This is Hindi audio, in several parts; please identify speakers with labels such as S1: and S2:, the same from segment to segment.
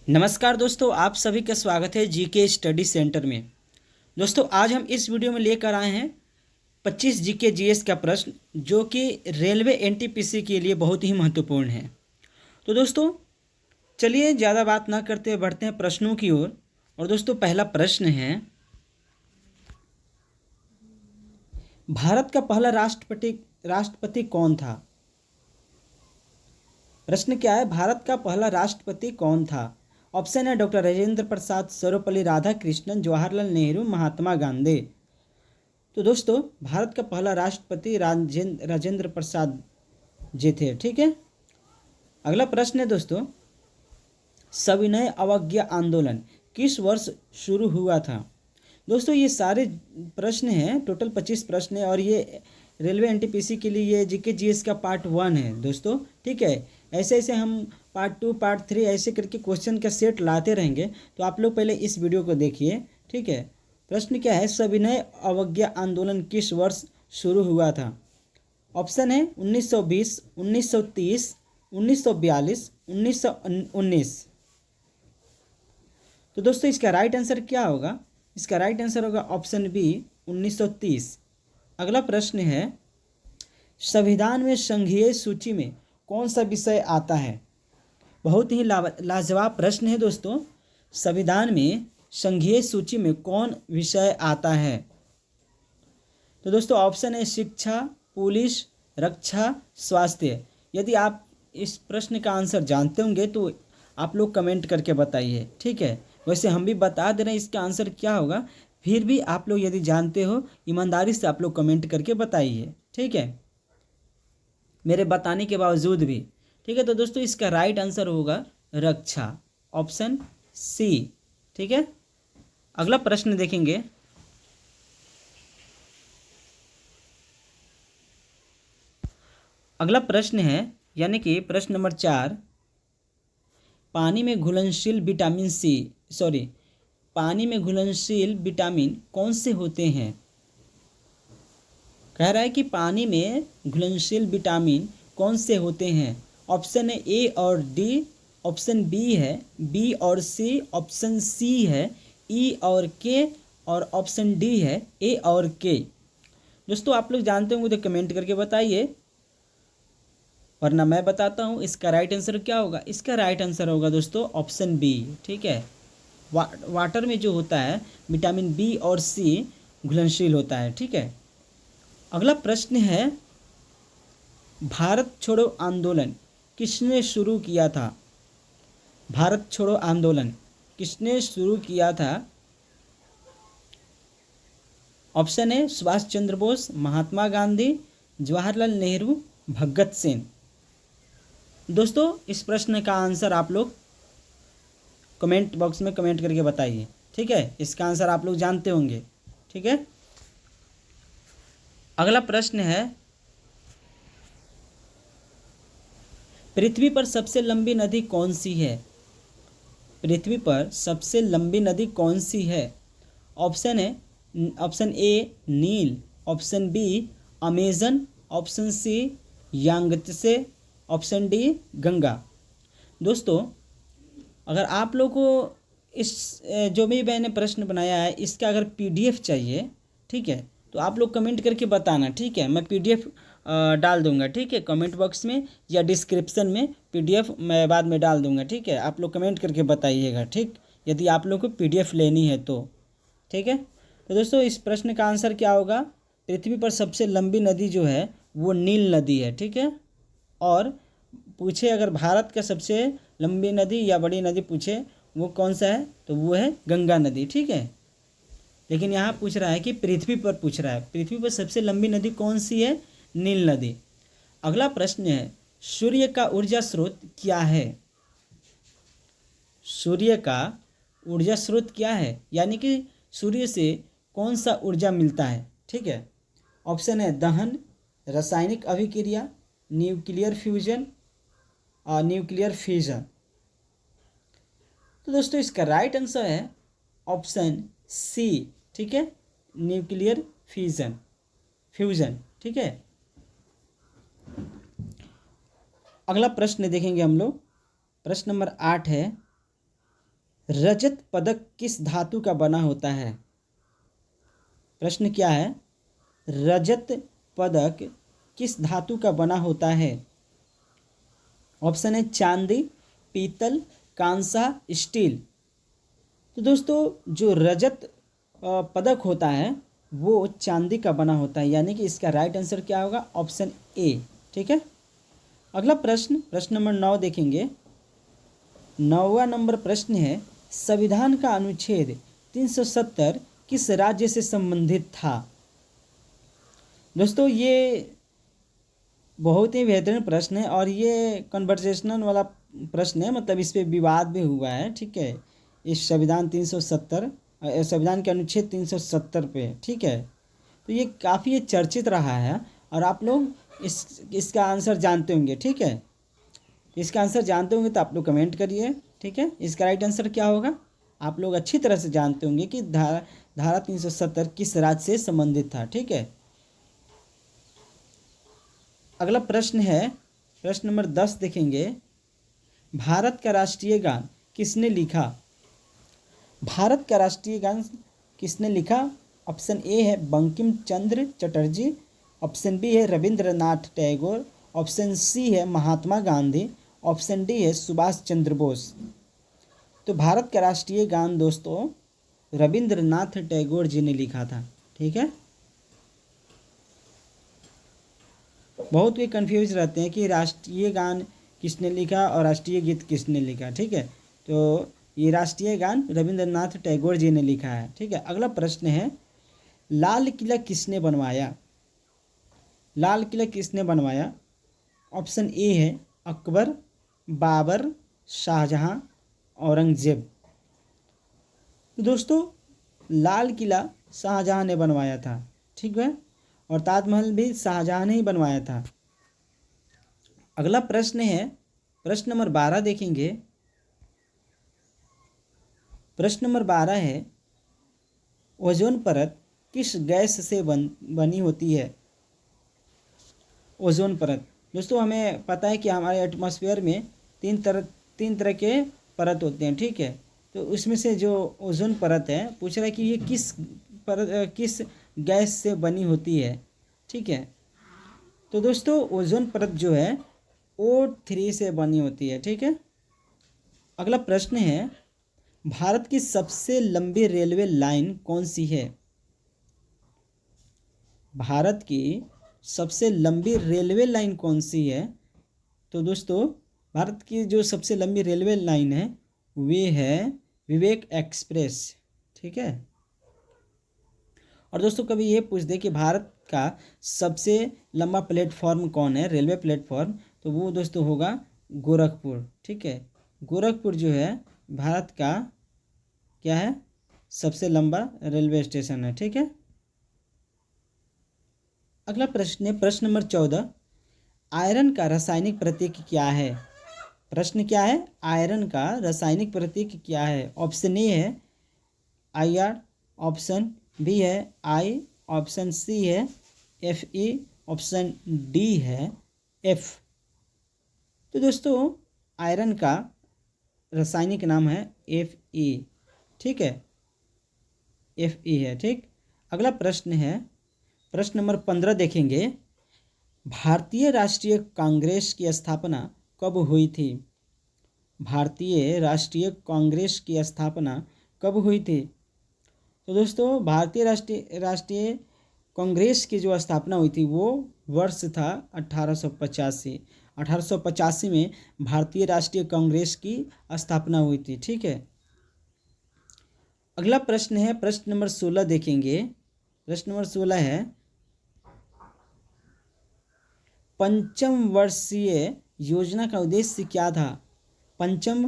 S1: नमस्कार दोस्तों, आप सभी का स्वागत है जीके स्टडी सेंटर में। दोस्तों, आज हम इस वीडियो में लेकर आए हैं 25 जीके जीएस का प्रश्न जो कि रेलवे एनटीपीसी के लिए बहुत ही महत्वपूर्ण है। तो दोस्तों, चलिए ज़्यादा बात ना करते बढ़ते हैं प्रश्नों की ओर। और दोस्तों, पहला प्रश्न है, भारत का पहला राष्ट्रपति कौन था? प्रश्न क्या है, भारत का पहला राष्ट्रपति कौन था? ऑप्शन है डॉक्टर राजेंद्र प्रसाद, सर्वपल्ली राधाकृष्णन, जवाहरलाल नेहरू, महात्मा गांधी। तो दोस्तों, भारत का पहला राष्ट्रपति राजेंद्र प्रसाद जी थे। ठीक है। अगला प्रश्न है दोस्तों, सविनय अवज्ञा आंदोलन किस वर्ष शुरू हुआ था? दोस्तों, ये सारे प्रश्न हैं, टोटल 25 प्रश्न है और ये रेलवे एनटीपीसी के लिए ये जीके जीएस का पार्ट 1 है दोस्तों। ठीक है। ऐसे ऐसे हम पार्ट 2 पार्ट 3 ऐसे करके क्वेश्चन का सेट लाते रहेंगे, तो आप लोग पहले इस वीडियो को देखिए। ठीक है। प्रश्न क्या है, सविनय अवज्ञा आंदोलन किस वर्ष शुरू हुआ था? ऑप्शन है 1920, 1930, 1942, 1919। तो दोस्तों, इसका राइट आंसर क्या होगा? इसका राइट आंसर होगा ऑप्शन बी, 1930। अगला प्रश्न है, संविधान में संघीय सूची में कौन सा विषय आता है? बहुत ही लाजवाब प्रश्न है दोस्तों। संविधान में संघीय सूची में कौन विषय आता है? तो दोस्तों, ऑप्शन है शिक्षा, पुलिस, रक्षा, स्वास्थ्य। यदि आप इस प्रश्न का आंसर जानते होंगे तो आप लोग कमेंट करके बताइए। ठीक है। वैसे हम भी बता दे रहे हैं इसका आंसर क्या होगा, फिर भी आप लोग यदि जानते हो ईमानदारी से आप लोग कमेंट करके बताइए। ठीक है, मेरे बताने के बावजूद भी। ठीक है। तो दोस्तों, इसका राइट आंसर होगा रक्षा, ऑप्शन सी। ठीक है। अगला प्रश्न देखेंगे, अगला प्रश्न है यानी कि प्रश्न नंबर 4, पानी में घुलनशील विटामिन सी पानी में घुलनशील विटामिन कौन से होते हैं? कह रहा है कि पानी में घुलनशील विटामिन कौन से होते हैं? ऑप्शन है ए और डी, ऑप्शन बी है बी और सी, ऑप्शन सी है ई और के, और ऑप्शन डी है ए और के। दोस्तों, आप लोग जानते होंगे तो कमेंट करके बताइए, वरना मैं बताता हूँ इसका राइट आंसर क्या होगा। इसका राइट आंसर होगा दोस्तों ऑप्शन बी। ठीक है। वाटर में जो होता है विटामिन बी और सी घुलनशील होता है। ठीक है। अगला प्रश्न है, भारत छोड़ो आंदोलन किसने शुरू किया था? भारत छोड़ो आंदोलन किसने शुरू किया था? ऑप्शन है सुभाष चंद्र बोस, महात्मा गांधी, जवाहरलाल नेहरू, भगत सिंह। दोस्तों, इस प्रश्न का आंसर आप लोग कमेंट बॉक्स में कमेंट करके बताइए। ठीक है। इसका आंसर आप लोग जानते होंगे। ठीक है। अगला प्रश्न है, पृथ्वी पर सबसे लंबी नदी कौन सी है? पृथ्वी पर सबसे लंबी नदी कौन सी है? ऑप्शन है option A Nile, option B Amazon, option C Yangtze, option D Ganga. दोस्तों, अगर आप लोग को इस जो भी मैंने प्रश्न बनाया है इसका अगर पीडीएफ चाहिए, ठीक है, तो आप लोग कमेंट करके बताना। ठीक है। मैं पीडीएफ डाल दूंगा। ठीक है, कमेंट बॉक्स में या डिस्क्रिप्शन में पीडीएफ मैं बाद में डाल दूंगा। ठीक है। आप लोग कमेंट करके बताइएगा। ठीक, यदि आप लोग को पीडीएफ लेनी है तो। ठीक है। तो दोस्तों, इस प्रश्न का आंसर क्या होगा? पृथ्वी पर सबसे लंबी नदी जो है वो नील नदी है। ठीक है। और पूछे अगर भारत का सबसे लंबी नदी या बड़ी नदी पूछे वो कौन सा है, तो वो है गंगा नदी। ठीक है। लेकिन यहाँ पूछ रहा है कि पृथ्वी पर पूछ रहा है, पृथ्वी पर सबसे लंबी नदी कौन सी है? नील नदी। अगला प्रश्न है, सूर्य का ऊर्जा स्रोत क्या है? सूर्य का ऊर्जा स्रोत क्या है, यानी कि सूर्य से कौन सा ऊर्जा मिलता है? ठीक है। ऑप्शन है दहन, रासायनिक अभिक्रिया, न्यूक्लियर फ्यूजन और न्यूक्लियर फ्यूजन। तो दोस्तों, इसका राइट आंसर है ऑप्शन सी। ठीक है, न्यूक्लियर फ्यूजन। ठीक है। अगला प्रश्न देखेंगे हम लोग। प्रश्न नंबर 8 है, रजत पदक किस धातु का बना होता है? प्रश्न क्या है? रजत पदक किस धातु का बना होता है? ऑप्शन है चांदी, पीतल, कांसा, स्टील। तो दोस्तों जो रजत पदक होता है वो चांदी का बना होता है, यानी कि इसका राइट आंसर क्या होगा? Option A. ठीक है। अगला प्रश्न, प्रश्न नंबर 9 देखेंगे। 9वां नंबर प्रश्न है, संविधान का अनुच्छेद 370 किस राज्य से संबंधित था? दोस्तों ये बहुत ही बेहतरीन प्रश्न है और ये कन्वर्सेशनल वाला प्रश्न है, मतलब इस पे विवाद भी हुआ है। ठीक है, इस संविधान 370 संविधान के अनुच्छेद 370 पे। ठीक है, तो ये काफ़ी चर्चित रहा है और आप लोग इसका आंसर जानते होंगे। ठीक है, इसका आंसर जानते होंगे तो आप लोग कमेंट करिए। ठीक है, इसका राइट आंसर क्या होगा? आप लोग अच्छी तरह से जानते होंगे कि धारा 370 किस राज्य से संबंधित था। ठीक है। अगला प्रश्न है, प्रश्न नंबर 10 देखेंगे। भारत का राष्ट्रीय गान किसने लिखा? भारत का राष्ट्रीय गान किसने लिखा? ऑप्शन ए है बंकिम चंद्र चटर्जी, ऑप्शन बी है रविंद्रनाथ टैगोर, ऑप्शन सी है महात्मा गांधी, ऑप्शन डी है सुभाष चंद्र बोस। तो भारत का राष्ट्रीय गान दोस्तों रविंद्रनाथ टैगोर जी ने लिखा था। ठीक है। बहुत कोई कन्फ्यूज रहते हैं कि राष्ट्रीय गान किसने लिखा और राष्ट्रीय गीत किसने लिखा। ठीक है, तो ये राष्ट्रीय गान रविंद्रनाथ टैगोर जी ने लिखा है। ठीक है। अगला प्रश्न है, लाल किला किसने बनवाया? लाल किला किसने बनवाया? ऑप्शन ए है अकबर, बाबर, शाहजहां, औरंगजेब। तो दोस्तों लाल किला शाहजहां ने बनवाया था। ठीक है, और ताजमहल भी शाहजहां ने ही बनवाया था। अगला प्रश्न है, प्रश्न नंबर 12 देखेंगे। प्रश्न नंबर 12 है, ओजोन परत किस गैस से बनी होती है? ओजोन परत दोस्तों हमें पता है कि हमारे एटमॉस्फेयर में तीन तरह के परत होते हैं। ठीक है, तो उसमें से जो ओजोन परत है पूछ रहा है कि ये किस गैस से बनी होती है। ठीक है, तो दोस्तों ओजोन परत जो है O3 से बनी होती है। ठीक है। अगला प्रश्न है, भारत की सबसे लंबी रेलवे लाइन कौन सी है? भारत की सबसे लंबी रेलवे लाइन कौन सी है? तो दोस्तों भारत की जो सबसे लंबी रेलवे लाइन है वे है विवेक एक्सप्रेस। ठीक है। और दोस्तों कभी ये पूछ दे कि भारत का सबसे लंबा प्लेटफॉर्म कौन है, रेलवे प्लेटफॉर्म, तो वो दोस्तों होगा गोरखपुर। ठीक है, गोरखपुर जो है भारत का क्या है? सबसे लंबा रेलवे स्टेशन है। ठीक है। अगला प्रश्न है, प्रश्न नंबर 14, आयरन का रासायनिक प्रतीक क्या है? प्रश्न क्या है? आयरन का रासायनिक प्रतीक क्या है? ऑप्शन ए है Ar, ऑप्शन बी है आई, ऑप्शन सी है Fe, ऑप्शन डी है F। तो दोस्तों आयरन का रासायनिक नाम है Fe। ठीक है, Fe है। ठीक। अगला प्रश्न है, प्रश्न नंबर 15 देखेंगे। भारतीय राष्ट्रीय कांग्रेस की स्थापना कब हुई थी? भारतीय राष्ट्रीय कांग्रेस की स्थापना कब हुई थी? तो दोस्तों भारतीय राष्ट्रीय कांग्रेस की जो स्थापना हुई थी वो वर्ष था 1885। 1885 में भारतीय राष्ट्रीय कांग्रेस की स्थापना हुई थी। ठीक है। अगला प्रश्न है, प्रश्न नंबर 16 देखेंगे। प्रश्न नंबर 16 है, पंचवर्षीय योजना का उद्देश्य क्या था? प्रथम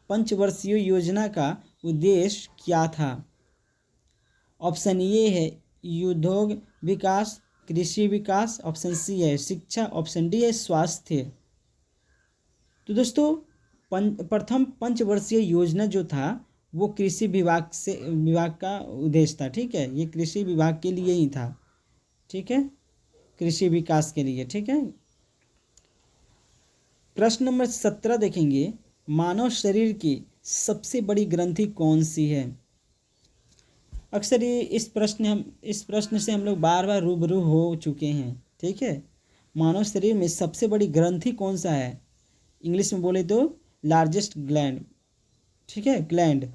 S1: पंचवर्षीय योजना का उद्देश्य क्या था? ऑप्शन ए है उद्योग विकास, कृषि विकास, ऑप्शन सी है शिक्षा, ऑप्शन डी है स्वास्थ्य। तो दोस्तों प्रथम पंचवर्षीय योजना जो था वो कृषि विभाग का उद्देश्य था। ठीक है, ये कृषि विभाग के लिए ही था। ठीक है, कृषि विकास के लिए। ठीक है। प्रश्न नंबर 17 देखेंगे, मानव शरीर की सबसे बड़ी ग्रंथि कौन सी है? अक्सर ये इस प्रश्न से हम लोग बार बार रूबरू हो चुके हैं। ठीक है, मानव शरीर में सबसे बड़ी ग्रंथि कौन सा है? इंग्लिश में बोले तो लार्जेस्ट ग्लैंड। ठीक है, ग्लैंड।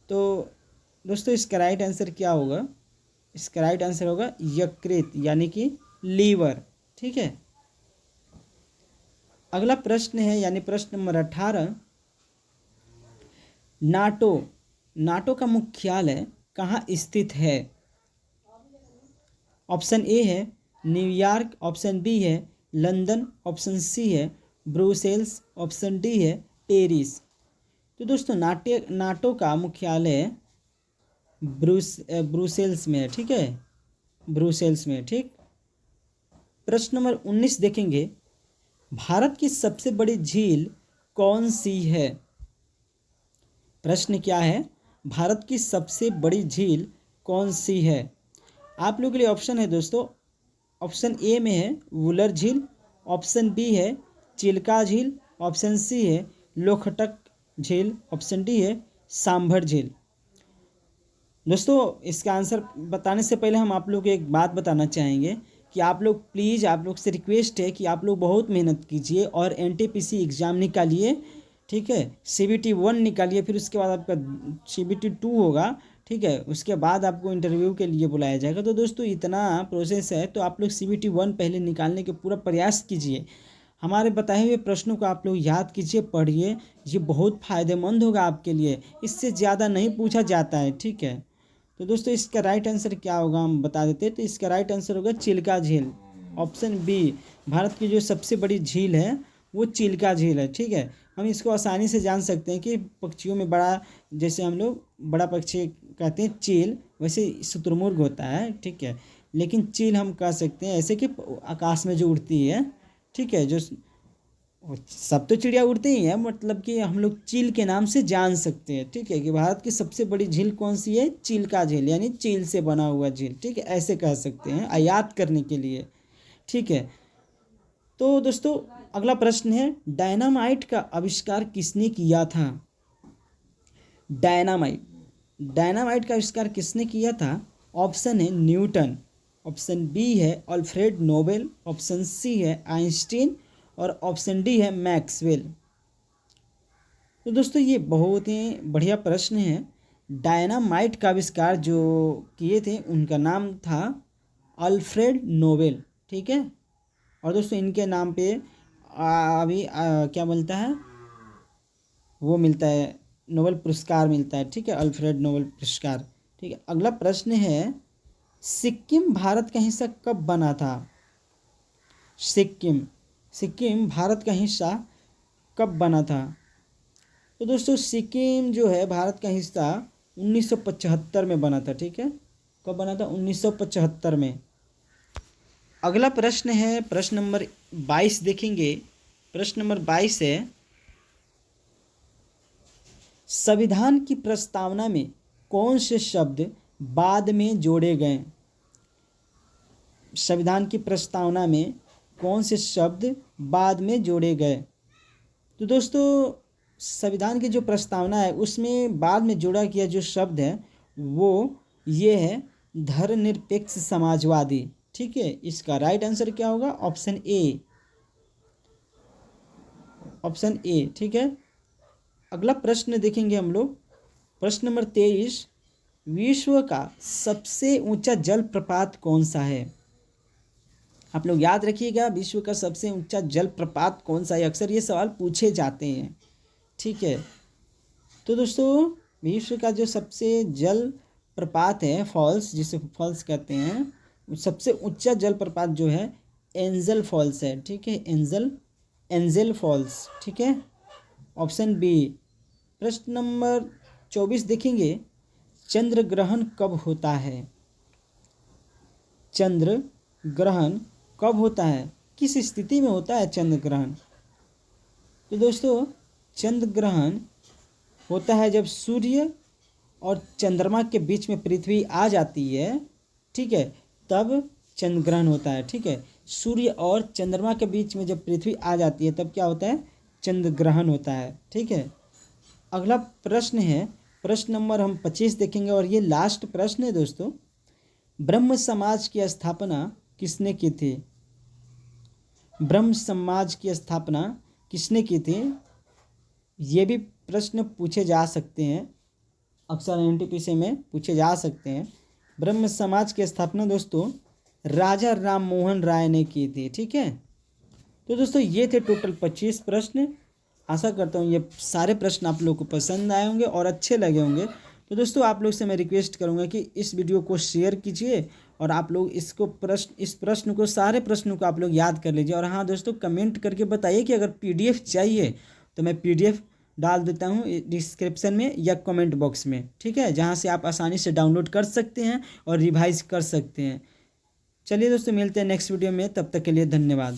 S1: तो दोस्तों इसका राइट आंसर क्या होगा? इसका राइट आंसर होगा यकृत यानी कि लीवर। ठीक है, अगला प्रश्न है यानी प्रश्न नंबर 18। नाटो का मुख्यालय कहाँ स्थित है? ऑप्शन ए है न्यूयॉर्क, ऑप्शन बी है लंदन, ऑप्शन सी है ब्रुसेल्स, ऑप्शन डी है पेरिस। तो दोस्तों नाटो का मुख्यालय ब्रुसेल्स में है। ठीक है, ब्रुसेल्स में। ठीक, प्रश्न नंबर 19 देखेंगे। भारत की सबसे बड़ी झील कौन सी है? प्रश्न क्या है? भारत की सबसे बड़ी झील कौन सी है? आप लोगों के लिए ऑप्शन है दोस्तों। ऑप्शन ए में है वुलर झील, ऑप्शन बी है चिल्का झील, ऑप्शन सी है लोखटक झील, ऑप्शन डी है सांभर झील। दोस्तों इसका आंसर बताने से पहले हम आप लोग को एक बात बताना चाहेंगे कि आप लोग प्लीज़, आप लोग से रिक्वेस्ट है कि आप लोग बहुत मेहनत कीजिए और एनटीपीसी एग्ज़ाम निकालिए। ठीक है, CBT 1 निकालिए, फिर उसके बाद आपका CBT 2 होगा। ठीक है, उसके बाद आपको इंटरव्यू के लिए बुलाया जाएगा। तो दोस्तों इतना प्रोसेस है, तो आप लोग CBT 1 पहले निकालने के पूरा प्रयास कीजिए। हमारे बताए हुए प्रश्नों को आप लोग याद कीजिए, पढ़िए, ये बहुत फ़ायदेमंद होगा आपके लिए। इससे ज़्यादा नहीं पूछा जाता है। ठीक है, तो दोस्तों इसका राइट आंसर क्या होगा हम बता देते हैं। तो इसका राइट आंसर होगा चिल्का झील, ऑप्शन बी। भारत की जो सबसे बड़ी झील है वो चिल्का झील है। ठीक है, हम इसको आसानी से जान सकते हैं कि पक्षियों में बड़ा, जैसे हम लोग बड़ा पक्षी कहते हैं चील, वैसे शुतुरमुर्ग होता है। ठीक है, लेकिन चील हम कह सकते हैं ऐसे कि आकाश में जो उड़ती है। ठीक है, जो सब तो चिड़िया उड़ती ही है, मतलब कि हम लोग चील के नाम से जान सकते हैं। ठीक है, कि भारत की सबसे बड़ी झील कौन सी है? चिल्का झील, यानी चील से बना हुआ झील। ठीक है, ऐसे कह सकते हैं याद करने के लिए। ठीक है, तो दोस्तों अगला प्रश्न है डायनामाइट का आविष्कार किसने किया था? डायनामाइट का आविष्कार किसने किया था? ऑप्शन है न्यूटन, ऑप्शन बी है अल्फ्रेड नोबेल, ऑप्शन सी है आइंस्टीन और ऑप्शन डी है मैक्सवेल। तो दोस्तों ये बहुत ही बढ़िया प्रश्न है। डायनामाइट का आविष्कार जो किए थे उनका नाम था अल्फ्रेड नोबेल। ठीक है, और दोस्तों इनके नाम पे अभी क्या मिलता है, वो मिलता है नोबेल पुरस्कार मिलता है। ठीक है, अल्फ्रेड नोबेल पुरस्कार। ठीक है, अगला प्रश्न है सिक्किम भारत का हिस्सा कब बना था? सिक्किम भारत का हिस्सा कब बना था? तो दोस्तों सिक्किम जो है भारत का हिस्सा 1975 में बना था। ठीक है, कब बना था? 1975 में। अगला प्रश्न है प्रश्न नंबर 22 देखेंगे। प्रश्न नंबर 22 है संविधान की प्रस्तावना में कौन से शब्द बाद में जोड़े गए? संविधान की प्रस्तावना में कौन से शब्द बाद में जोड़े गए? तो दोस्तों संविधान की जो प्रस्तावना है उसमें बाद में जोड़ा गया जो शब्द है वो ये है धर्मनिरपेक्ष समाजवादी। ठीक है, इसका राइट आंसर क्या होगा? Option A, option A. ठीक है, अगला प्रश्न देखेंगे हम लोग। प्रश्न नंबर 23 विश्व का सबसे ऊंचा जलप्रपात कौन सा है? आप लोग याद रखिएगा, विश्व का सबसे ऊंचा जलप्रपात कौन सा है? अक्सर ये सवाल पूछे जाते हैं। ठीक है, तो दोस्तों विश्व का जो सबसे जल प्रपात है, फॉल्स जिसे फॉल्स कहते हैं, सबसे ऊंचा जलप्रपात जो है एंजल फॉल्स है। ठीक है, एंजल फॉल्स। ठीक है, ऑप्शन बी। प्रश्न नंबर 24 देखेंगे चंद्र ग्रहण कब होता है? चंद्र ग्रहण कब होता है? किस स्थिति में होता है चंद्र ग्रहण? तो दोस्तों चंद्र ग्रहण होता है जब सूर्य और चंद्रमा के बीच में पृथ्वी आ जाती है। ठीक है, तब चंद्र ग्रहण होता है। ठीक है, सूर्य और चंद्रमा के बीच में जब पृथ्वी आ जाती है तब क्या होता है? चंद्र ग्रहण होता है। ठीक है, अगला प्रश्न है, प्रश्न नंबर हम 25 देखेंगे और ये लास्ट प्रश्न है दोस्तों। ब्रह्म समाज की स्थापना किसने की थी? ब्रह्म समाज की स्थापना किसने की थी? ये भी प्रश्न पूछे जा सकते हैं, अक्सर एनटीपीसी में पूछे जा सकते हैं। ब्रह्म समाज की स्थापना दोस्तों राजा राम मोहन राय ने की थी। ठीक है, तो दोस्तों ये थे टोटल 25 प्रश्न। आशा करता हूँ ये सारे प्रश्न आप लोगों को पसंद आए होंगे और अच्छे लगे होंगे। तो दोस्तों आप लोग से मैं रिक्वेस्ट करूँगा कि इस वीडियो को शेयर कीजिए और आप लोग इस प्रश्न को, सारे प्रश्नों को आप लोग याद कर लीजिए। और हाँ दोस्तों, कमेंट करके बताइए कि अगर PDF चाहिए तो मैं PDF डाल देता हूँ डिस्क्रिप्शन में या कमेंट बॉक्स में। ठीक है, जहाँ से आप आसानी से डाउनलोड कर सकते हैं और रिवाइज कर सकते हैं। चलिए दोस्तों, मिलते हैं नेक्स्ट वीडियो में, तब तक के लिए धन्यवाद।